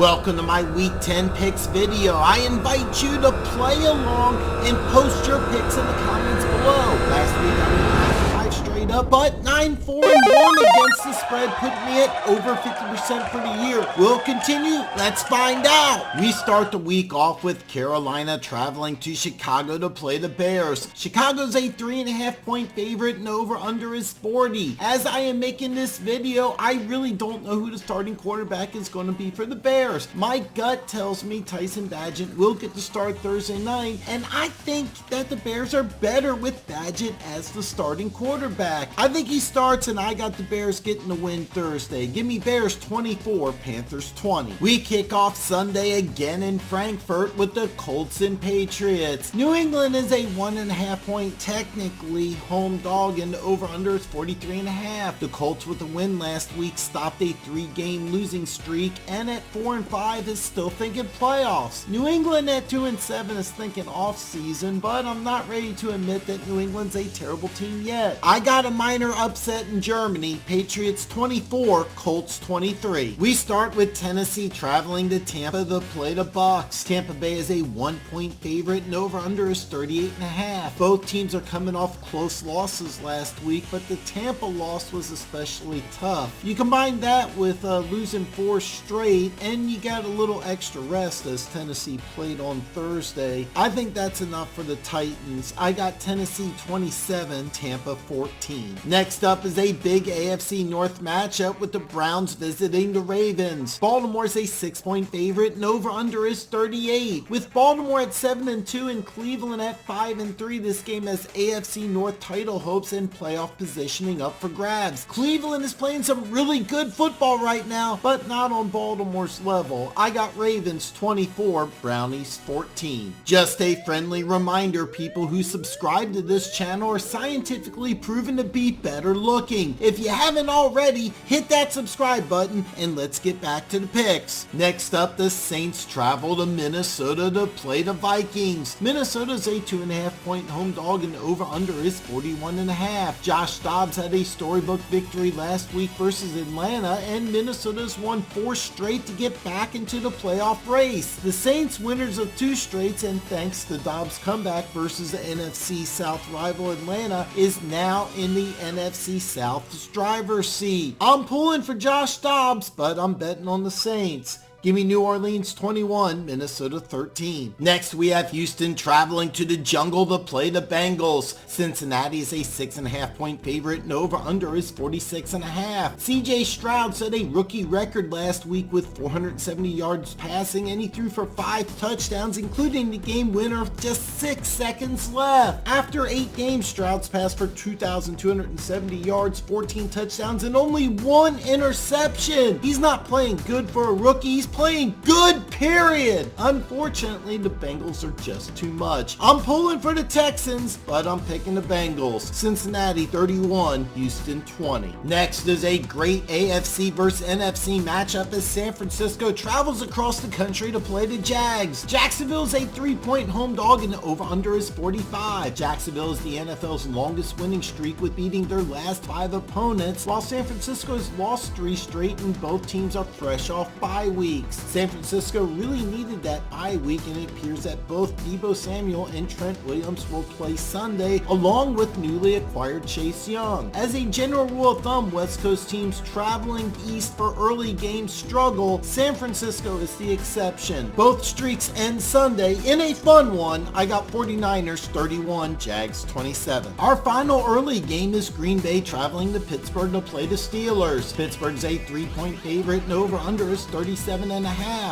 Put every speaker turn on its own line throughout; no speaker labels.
Welcome to my Week 10 Picks video. I invite you to play along and post your picks in the comments below. Last week I went 9-5 straight up, but 9-4-1 against the spread, putting me at over 50% for the year. Will continue? Let's find out. We start the week off with Carolina traveling to Chicago to play the Bears. Chicago's a 3.5 point favorite and over-under is 40. As I am making this video, I really don't know who the starting quarterback is going to be for the Bears. My gut tells me Tyson Bagent will get the start Thursday night, and I think that the Bears are better with Bagent as the starting quarterback. I think he starts, and I got the Bears getting the win Thursday. Give me Bears 24, Panthers 20. We kick off Sunday again in Frankfurt with the Colts and Patriots. New England is a 1.5 point technically home dog, and the over-under is 43.5. The Colts with a win last week stopped a 3-game losing streak, and at 4-5 is still thinking playoffs. New England at 2-7 is thinking off season, but I'm not ready to admit that New England's a terrible team yet. I got a minor upset in Germany. Patriots 24, Colts 23. We start with Tennessee traveling to Tampa to play the Bucs. Tampa Bay is a 1-point favorite and over-under is 38.5. Both teams are coming off close losses last week, but the Tampa loss was especially tough. You combine that with losing 4 straight, and you got a little extra rest as Tennessee played on Thursday. I think that's enough for the Titans. I got Tennessee 27, Tampa 14. Next up is a big AFC North matchup with the Browns visiting the Ravens. Baltimore is a 6-point favorite and over-under is 38. With Baltimore at 7-2 and Cleveland at 5-3, this game has AFC North title hopes and playoff positioning up for grabs. Cleveland is playing some really good football right now, but not on Baltimore's level. I got Ravens 24, Brownies 14. Just a friendly reminder, people who subscribe to this channel are scientifically proven to be better looking. If you haven't already, hit that subscribe button and let's get back to the picks. Next up, the Saints travel to Minnesota to play the Vikings. Minnesota's a 2.5 point home dog and over-under is 41.5. Josh Dobbs had a storybook victory last week versus Atlanta, and Minnesota's won 4 straight to get back into the playoff race. The Saints winners of 2 straights, and thanks to Dobbs' comeback versus the NFC South rival Atlanta, is now in the NFC South's driver's seat. I'm pulling for Josh Dobbs, but I'm betting on the Saints. Give me New Orleans 21, Minnesota 13. Next, we have Houston traveling to the jungle to play the Bengals. Cincinnati is a 6.5 point favorite and over-under is 46.5. CJ Stroud set a rookie record last week with 470 yards passing, and he threw for 5 touchdowns, including the game winner with just 6 seconds left. After 8 games, Stroud's passed for 2,270 yards, 14 touchdowns, and only 1 interception. He's not playing good for a rookie. He's playing good, period. Unfortunately, the Bengals are just too much. I'm pulling for the Texans, but I'm picking the Bengals. Cincinnati 31, Houston 20. Next is a great AFC versus NFC matchup as San Francisco travels across the country to play the Jags. Jacksonville is a 3-point home dog and the over-under is 45. Jacksonville is the NFL's longest winning streak with beating their last 5 opponents, while San Francisco has lost 3 straight and both teams are fresh off bye weeks. San Francisco really needed that bye week, and it appears that both Deebo Samuel and Trent Williams will play Sunday, along with newly acquired Chase Young. As a general rule of thumb, West Coast teams traveling east for early games struggle. San Francisco is the exception. Both streaks end Sunday in a fun one. I got 49ers 31, Jags 27. Our final early game is Green Bay traveling to Pittsburgh to play the Steelers. Pittsburgh's a 3-point favorite and over-under is 37.5.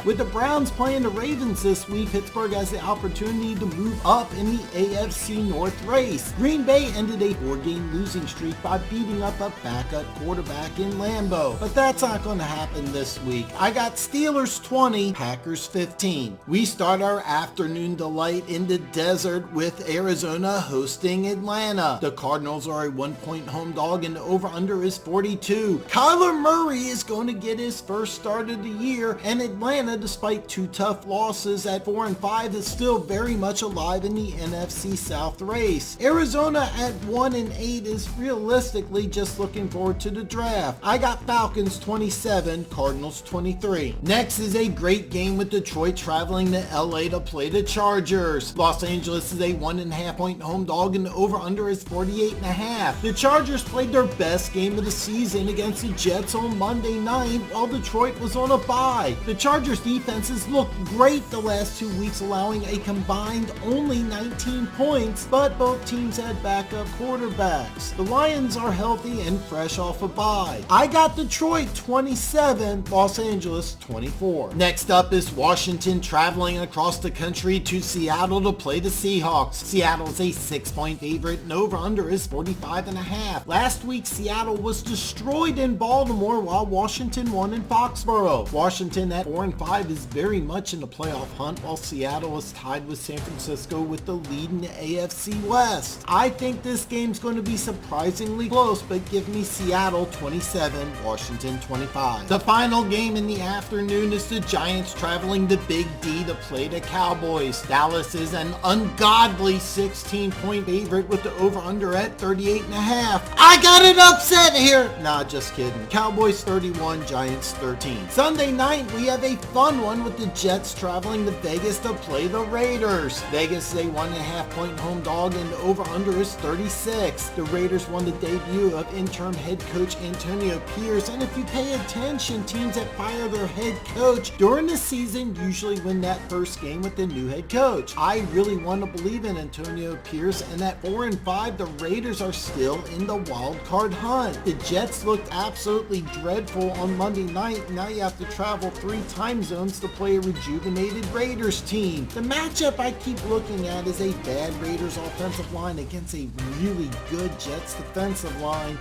With the Browns playing the Ravens this week, Pittsburgh has the opportunity to move up in the AFC North race. Green Bay ended a 4-game losing streak by beating up a backup quarterback in Lambeau, but that's not going to happen this week. I got Steelers 20, Packers 15. We start our afternoon delight in the desert with Arizona hosting Atlanta. The Cardinals are a 1-point home dog and the over-under is 42. Kyler Murray is going to get his first start of the year, and Atlanta, despite 2 tough losses at 4-5, is still very much alive in the NFC South race. Arizona at 1-8 is realistically just looking forward to the draft. I got Falcons 27, Cardinals 23. Next is a great game with Detroit traveling to LA to play the Chargers. Los Angeles is a 1.5 point home dog and the over-under is 48.5. The Chargers played their best game of the season against the Jets on Monday night while Detroit was on a bye. The Chargers defenses looked great the last 2 weeks, allowing a combined only 19 points, but both teams had backup quarterbacks. The Lions are healthy and fresh off a bye. I got Detroit 27, Los Angeles 24. Next up is Washington traveling across the country to Seattle to play the Seahawks. Seattle is a 6-point favorite and over-under is 45.5. Last week, Seattle was destroyed in Baltimore while Washington won in Foxborough. Washington at 4-5 is very much in the playoff hunt while Seattle is tied with San Francisco with the lead in the AFC West. I think this game's going to be surprisingly close, but give me Seattle 27, Washington 25. The final game in the afternoon is the Giants traveling to Big D to play the Cowboys. Dallas is an ungodly 16-point favorite with the over-under at 38.5. I got an upset here! Nah, just kidding. Cowboys 31, Giants 13. Sunday night, we have a fun one with the Jets traveling to Vegas to play the Raiders. Vegas is a 1.5 point home dog and the over-under is 36. The Raiders won the debut of interim head coach Antonio Pierce, and if you pay attention, teams that fire their head coach during the season usually win that first game with the new head coach. I really want to believe in Antonio Pierce, and at 4-5, the Raiders are still in the wild card hunt. The Jets looked absolutely dreadful on Monday night. Now you have to travel 3 time zones to play a rejuvenated Raiders team. The matchup I keep looking at is a bad Raiders offensive line against a really good Jets defensive line.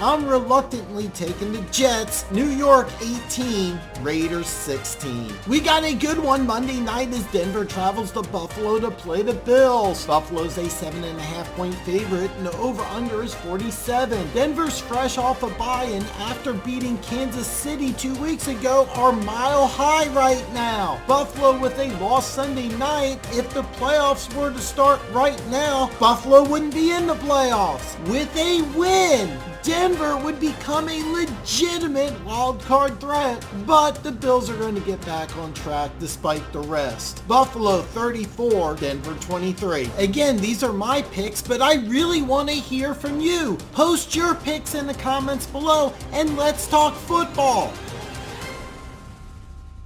I'm reluctantly taking the Jets. New York 18, Raiders 16. We got a good one Monday night as Denver travels to Buffalo to play the Bills. Buffalo's a 7.5 point favorite and the over-under is 47. Denver's fresh off a bye and after beating Kansas City 2 weeks ago are mile high right now. Buffalo with a loss Sunday night. If the playoffs were to start right now, Buffalo wouldn't be in the playoffs. With a win, Denver would become a legitimate wild card threat, but the Bills are going to get back on track despite the rest. Buffalo 34, Denver 23. Again, these are my picks, but I really want to hear from you. Post your picks in the comments below and let's talk football.